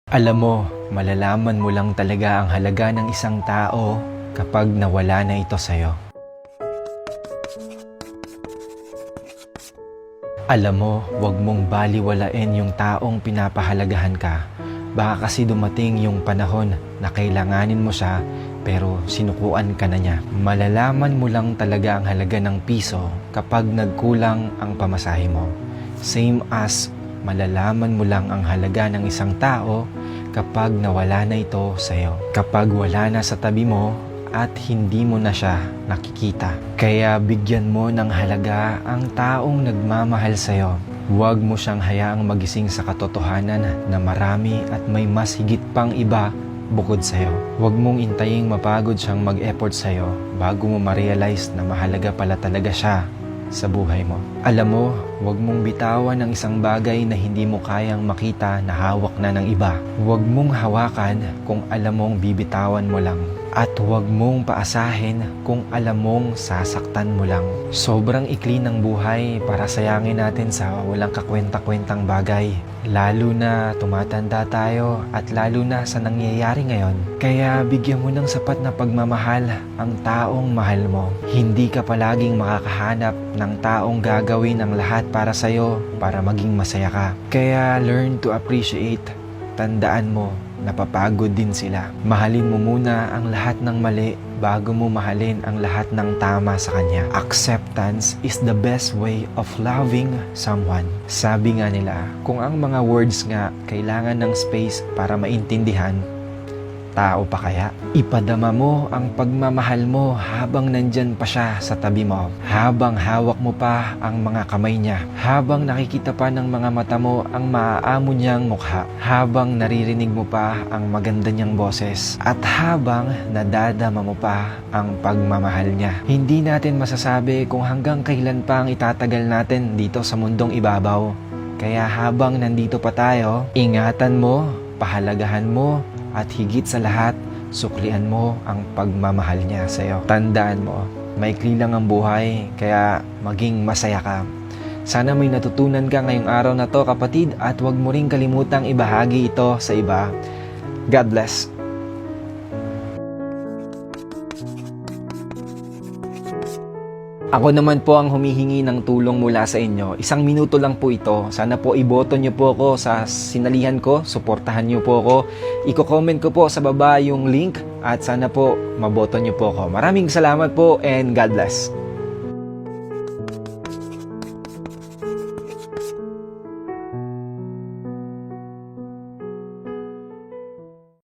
Alam mo, malalaman mo lang talaga ang halaga ng isang tao kapag nawala na ito sa'yo. Alam mo, huwag mong baliwalain yung taong pinapahalagahan ka. Baka kasi dumating yung panahon na kailanganin mo siya pero sinukuan ka na niya. Malalaman mo lang talaga ang halaga ng piso kapag nagkulang ang pamasahe mo. Same as malalaman mo lang ang halaga ng isang tao kapag nawala na ito sa'yo. Kapag wala na sa tabi mo at hindi mo na siya nakikita. Kaya bigyan mo ng halaga ang taong nagmamahal sa'yo. Huwag mo siyang hayaang magising sa katotohanan na marami at may mas higit pang iba bukod sa'yo. Huwag mong intaying mapagod siyang mag-effort sa'yo bago mo ma-realize na mahalaga pala talaga siya sa buhay mo. Alam mo, huwag mong bitawan ang isang bagay na hindi mo kayang makita na hawak na ng iba. Huwag mong hawakan kung alam mong bibitawan mo lang. At huwag mong paasahin kung alam mong sasaktan mo lang. Sobrang ikli ng buhay para sayangin natin sa walang kakwenta-kwentang bagay. Lalo na tumatanda tayo at lalo na sa nangyayari ngayon. Kaya bigyan mo ng sapat na pagmamahal ang taong mahal mo. Hindi ka palaging makakahanap ng taong gagawin ang lahat para sa'yo para maging masaya ka. Kaya learn to appreciate. Tandaan mo, napapagod din sila. Mahalin mo muna ang lahat ng mali bago mo mahalin ang lahat ng tama sa kanya. Acceptance is the best way of loving someone. Sabi nga nila, kung ang mga words nga kailangan ng space para maintindihan, tao pa kaya? Ipadama mo ang pagmamahal mo habang nandyan pa siya sa tabi mo. Habang hawak mo pa ang mga kamay niya. Habang nakikita pa ng mga mata mo ang maaamo niyang mukha. Habang naririnig mo pa ang maganda niyang boses. At habang nadadama mo pa ang pagmamahal niya. Hindi natin masasabi kung hanggang kailan pa ang itatagal natin dito sa mundong ibabaw. Kaya habang nandito pa tayo, ingatan mo, pahalagahan mo, at higit sa lahat, suklian mo ang pagmamahal niya sa'yo. Tandaan mo, maikli lang ang buhay, kaya maging masaya ka. Sana may natutunan ka ngayong araw na to, kapatid, at huwag mo ring kalimutang ibahagi ito sa iba. God bless. Ako naman po ang humihingi ng tulong mula sa inyo. 1 minuto lang po ito. Sana po iboto nyo po ako sa sinalihan ko. Suportahan nyo po ako. Iko-comment ko po sa baba yung link at sana po maboto nyo po ako. Maraming salamat po and God bless.